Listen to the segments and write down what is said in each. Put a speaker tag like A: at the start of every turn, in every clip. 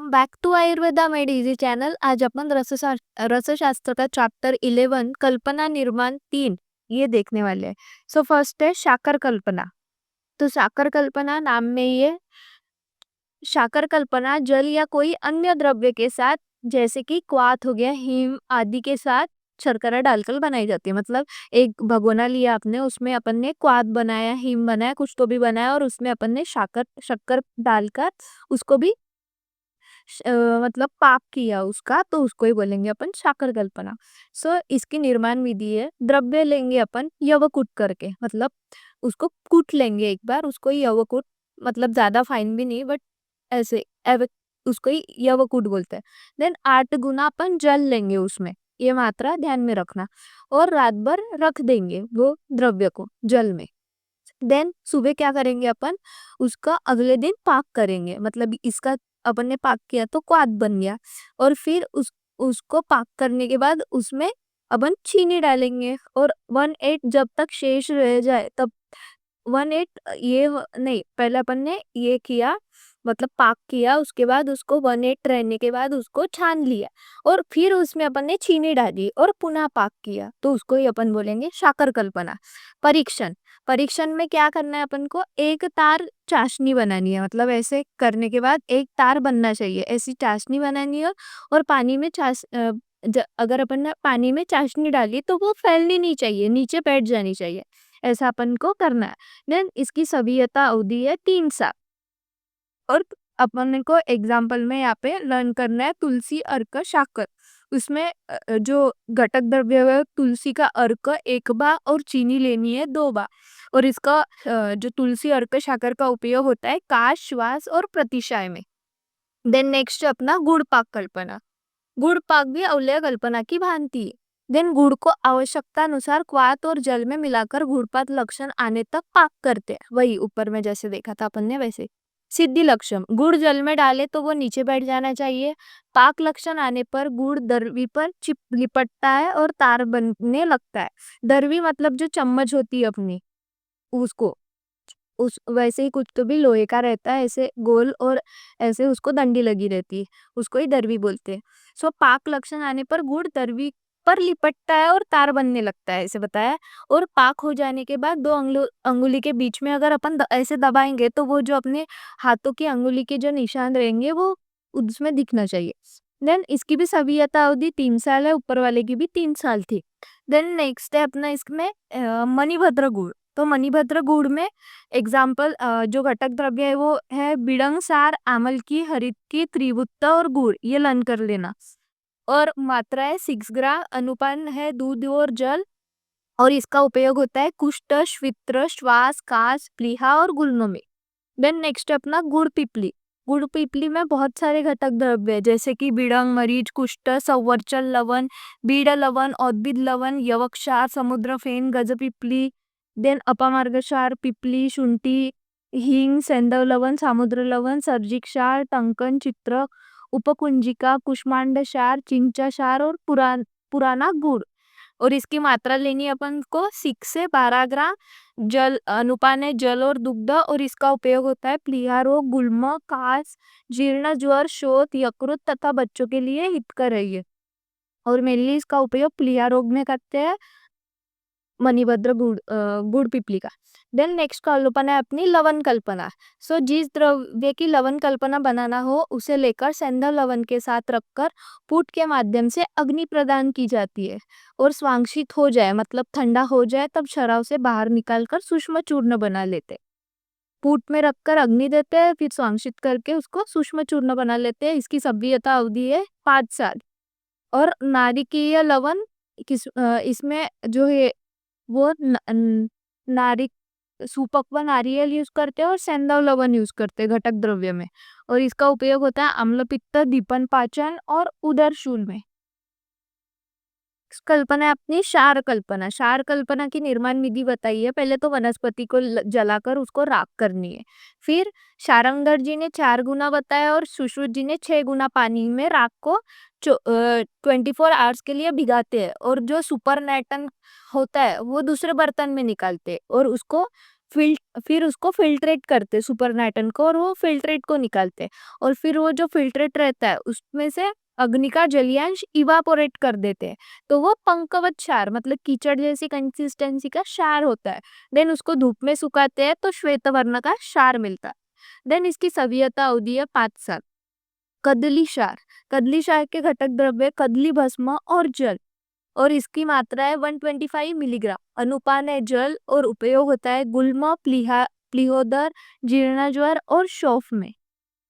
A: Welcome back to Ayurveda made easy channel. आज आपण रसशास्त्र का चैप्टर 11 कल्पना निर्माण 3 ये देखने वाले हैं. सो फर्स्ट है शाकर कल्पना. तो शाकर कल्पना नाम में ये शाकर कल्पना जल या कोई अन्य द्रव्य के साथ जैसे कि क्वाथ हो गया, हींग आदि के साथ शर्करा डालकर बनाई जाती है. मतलब एक भगोना लिया आपने, उसमें अपन ने क्वाथ बनाया, हींग बनाया, कुछ तो भी बनाया और उसमें अपन ने शक्कर डालकर उसको भी मतलब पाक किया उसका, तो उसको ही बोलेंगे अपन शाकर कल्पना. सो इसकी निर्माण विधि है, द्रव्य लेंगे अपन यवकूट करके, मतलब उसको कूट लेंगे एक बार, उसको ही यवकूट, मतलब ज्यादा फाइन भी नहीं, बट ऐसे उसको ही यवकूट बोलते हैं. देन 8 गुना अपन जल लेंगे उसमें, ये मात्रा ध्यान में रखना, और रात भर रख देंगे वो द्रव्य को जल में. देन सुबह क्या करेंगे अपन, उसका अगले दिन पाक करेंगे. मतलब इसका अपन ने पाक किया तो क्वाथ बन गया, और फिर उसको पाक करने के बाद उसमें अपन चीनी डालेंगे, और 1/8 जब तक शेष रह जाए तब 1/8 नहीं, पहले अपन ने ये किया, मतलब पाक किया, उसके बाद उसको 1/8 रहने के बाद उसको छान लिया, और फिर उसमें अपन ने चीनी डाली और पुनः पाक किया, तो उसको ही अपन बोलेंगे शाकर कल्पना. परीक्षण. परीक्षण में क्या करना है अपन को, एक तार चाशनी बनानी है. मतलब ऐसे करने के बाद एक तार बनना चाहिए, ऐसी चाशनी बनानी है. और पानी में अगर अपन ने पानी में चाशनी डाली तो वो फैलनी नहीं चाहिए, नीचे बैठ जानी चाहिए, ऐसा अपन को करना है. देन इसकी सभीयता अवधि है 3 साल. और अपन को एग्जाम्पल में यहाँ पे लर्न करना है तुलसी, अर्क, शाकर. उसमें जो घटक द्रव्य है तुलसी का अर्क 1 बार और चीनी लेनी है 2 बार. और इसका जो तुलसी, अर्क, शाकर का उपयोग होता है काश, श्वास और प्रतिशाय में. देन नेक्स्ट अपना गुड़ पाक कल्पना. गुड़ पाक भी अवलेय कल्पना की भांति है. देन गुड़ को आवश्यकता अनुसार क्वाथ और जल में मिलाकर गुड़पाक लक्षण आने तक पाक करते हैं, वही ऊपर में जैसे देखा था अपन ने वैसे. सिद्धि लक्षण. गुड़ जल में डाले तो वो नीचे बैठ जाना चाहिए. पाक लक्षण आने पर गुड़ दरवी पर चिप लिपटता है और तार बनने लगता है. दरवी मतलब जो चम्मच होती है अपनी, उसको उस वैसे ही कुछ तो भी लोहे का रहता है ऐसे गोल, और ऐसे उसको डंडी लगी रहती है, उसको ही दरवी बोलते हैं. सो पाक लक्षण आने पर गुड़ दरवी पर लिपटता है और तार बनने लगता है, ऐसे बताया. और पाक हो जाने के बाद 2 अंगुली के बीच में अगर अपन ऐसे दबाएंगे तो वो जो अपने हाथों की अंगुली के जो निशान रहेंगे वो उसमें दिखना चाहिए. देन इसकी भी सभीयता अवधि 3 साल है, ऊपर वाले की भी 3 साल थी. देन नेक्स्ट है अपना इसमें मणिभद्र गुड़. तो मणिभद्र गुड़ में एग्जाम्पल जो घटक द्रव्य है वो है बिड़ंग, सार, आमल की, हरित की, त्रिवुत्त और गुड़, ये लर्न कर लेना. और मात्रा है 6 ग्राम, अनुपान है दूध और जल, और इसका उपयोग होता है कुष्ठ, श्वित्र, श्वास, कास, प्लीहा और गुलनों में. देन नेक्स्ट अपना गुड़ पिपली. गुड़ पिपली में बहुत सारे घटक द्रव्य है, जैसे कि बिड़ंग, मरीच, कुष्ठ, संवरचल लवण, बीड़ लवण, औद्भिद लवण, यवक्षार, समुद्र फेन, गज पिपली. देन अपामार्गक्षार, पिपली, शुंठी, हींग, सैंधव लवण, समुद्र लवण, सर्जिक क्षार, टंकन, चित्र, उपकुंजिका, कुष्मांड क्षार, चिंचा क्षार और पुराना गुड़. और इसकी मात्रा लेनी है अपन को 6 से 12 ग्राम. जल अनुपान है जल और दुग्ध, और इसका उपयोग होता है प्लीहा रोग, गुल्म, कास, जीर्ण, ज्वर, शोथ, यकृत तथा बच्चों के लिए हितकर है ये. और मेनली इसका उपयोग प्लीहा रोग में करते हैं, मणिभद्र गुड़ पिपली का. देन नेक्स्ट कल्पना है अपनी लवण कल्पना. सो जिस द्रव्य की लवण कल्पना बनाना हो उसे लेकर सैंधव लवण के साथ रखकर पुट के माध्यम से अग्नि प्रदान की जाती है, और स्वांशित हो जाए, मतलब ठंडा हो जाए, तब शराब से बाहर निकालकर सूक्ष्म चूर्ण बना लेते. पुट में रखकर अग्नि देते हैं, फिर स्वांशित करके उसको सूक्ष्म चूर्ण बना लेते हैं. इसकी सभ्यता अवधि है 5 साल. और नारिकेय लवण इसमें जो है वो नारिक सूपक व नारियल यूज करते हैं, और सेंधव लवण यूज करते हैं घटक द्रव्य में. और इसका उपयोग होता है अम्ल पित्त, दीपन पाचन और उदर शूल में. कल्पना है अपनी क्षार कल्पना. क्षार कल्पना की निर्माण विधि बताइए. पहले तो वनस्पति को जलाकर उसको राख करनी है. फिर शारंगधर जी ने 4 गुना बताया, और सुश्रुत जी ने 6 गुना पानी में राख को 24 आवर्स के लिए भिगाते हैं, और जो सुपर नेटन होता है वो दूसरे बर्तन में निकालते हैं, और उसको फिर उसको फिल्ट्रेट करते सुपरनाइट्रन को, और वो फिल्ट्रेट को निकालते, और फिर वो जो फिल्ट्रेट रहता है उसमें से अग्नि का जलीयांश इवापोरेट कर देते हैं, तो वो पंकवत क्षार मतलब कीचड़ जैसी कंसिस्टेंसी का क्षार होता है। देन उसको धूप में सुखाते हैं तो श्वेत वर्ण का क्षार मिलता है। देन इसकी सवियता अवधि है 5 साल। कदली क्षार, कदली क्षार के घटक द्रव्य कदली भस्म और जल, और इसकी मात्रा है 125 मिलीग्राम। अनुपान है जल, और उपयोग होता है गुल्म, प्लीहोदर, जीर्णज्वर और शौफ में।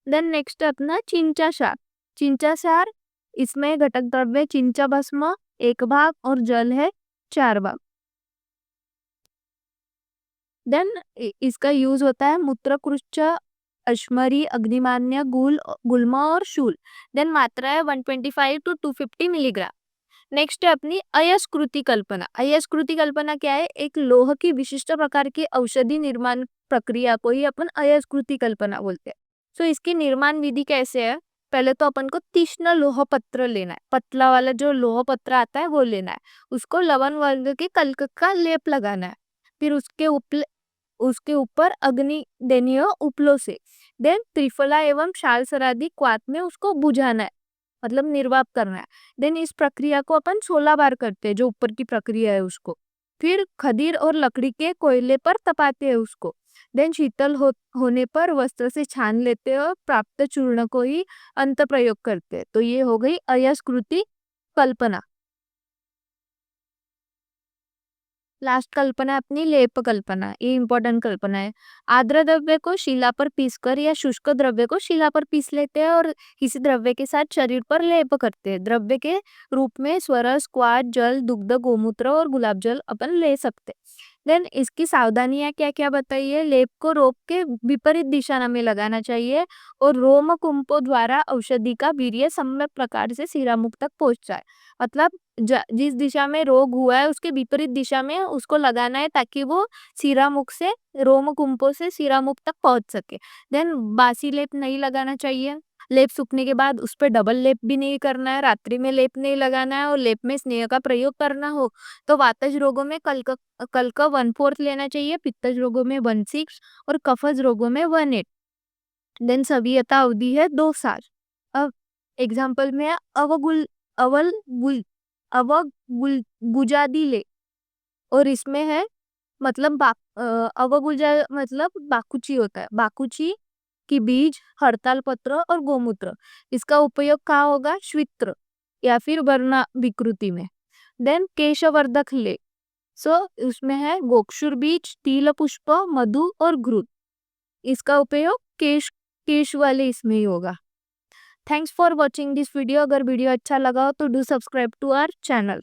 A: देन नेक्स्ट है अपना चिंचा क्षार। चिंचा क्षार, इसमें घटक द्रव्य चिंचा भस्म 1 भाग और जल है 4 भाग। देन इसका यूज होता है मूत्रकृच्छ, अश्मरी, अग्निमान्य, गुल्म और शूल। देन मात्रा है 125 to 250 मिलीग्राम। नेक्स्ट है अपनी अयस्कृति कल्पना। अयस्कृति कल्पना क्या है? एक लोह की विशिष्ट प्रकार की औषधि निर्माण प्रक्रिया को ही अपन अयस्कृति कल्पना बोलते हैं। सो इसकी निर्माण विधि कैसे है? पहले तो अपन को तीक्ष्ण लोह पत्र लेना है, पतला वाला जो लोह पत्र आता है वो लेना है। उसको लवण वर्ग के कल्क का लेप लगाना है। फिर उसके ऊपर अग्नि देनी है उपलों से। देन त्रिफला एवं शाल सरादी क्वाथ में उसको बुझाना है, मतलब निर्वाप करना है। देन इस प्रक्रिया को अपन 16 बार करते हैं, जो ऊपर की प्रक्रिया है उसको। फिर खदीर और लकड़ी के कोयले पर तपाते हैं उसको। देन शीतल होने पर वस्त्र से छान लेते हैं और प्राप्त चूर्ण को ही अंत प्रयोग करते हैं। तो ये हो गई अयस्कृति कल्पना। लास्ट कल्पना अपनी लेप कल्पना, ये इंपॉर्टेंट कल्पना है। आर्द्र द्रव्य को शिला पर पीसकर या शुष्क द्रव्य को शिला पर पीस लेते हैं और इसी द्रव्य के साथ शरीर पर लेप करते हैं। द्रव्य के रूप में स्वरस, क्वाथ, जल, दुग्ध, गोमूत्र और गुलाब जल अपन ले सकते हैं। देन इसकी सावधानियां क्या क्या बताइए? लेप को रोग के विपरीत दिशा में लगाना चाहिए, और रोम कुंभों द्वारा औषधि का वीर्य सम्यक प्रकार से सिरामुख तक पहुंच जाए। मतलब जिस दिशा में रोग हुआ है उसके विपरीत दिशा में उसको लगाना है, ताकि वो सिरामुख से, रोम कुंभों से सिरामुख तक पहुंच सके। देन बासी लेप नहीं लगाना चाहिए। लेप सूखने के बाद उस पर डबल लेप भी नहीं करना है, रात्रि में लेप नहीं लगाना है, और लेप में स्नेह का प्रयोग करना हो तो वातज रोगों में कल का 1/4 लेना चाहिए, पित्तज रोगों में 1/6 और कफज रोगों में 1/8। देन सवियता अवधि है 2 साल। अब एग्जाम्पल में है अवल गुल अवगुल गुजादी ले, और इसमें है मतलब अवगुजा मतलब बाकुची होता है। बाकुची की बीज, हड़ताल पत्र और गोमूत्र, इसका उपयोग कहाँ होगा? श्वित्र या फिर वर्ण विकृति में। देन केशवर्धक ले, सो उसमें है गोक्षुर बीज, तिल पुष्प, मधु और घृत, इसका उपयोग केश वाले इसमें ही होगा। Thanks for watching this video. अगर वीडियो अच्छा लगा हो तो do subscribe to our channel.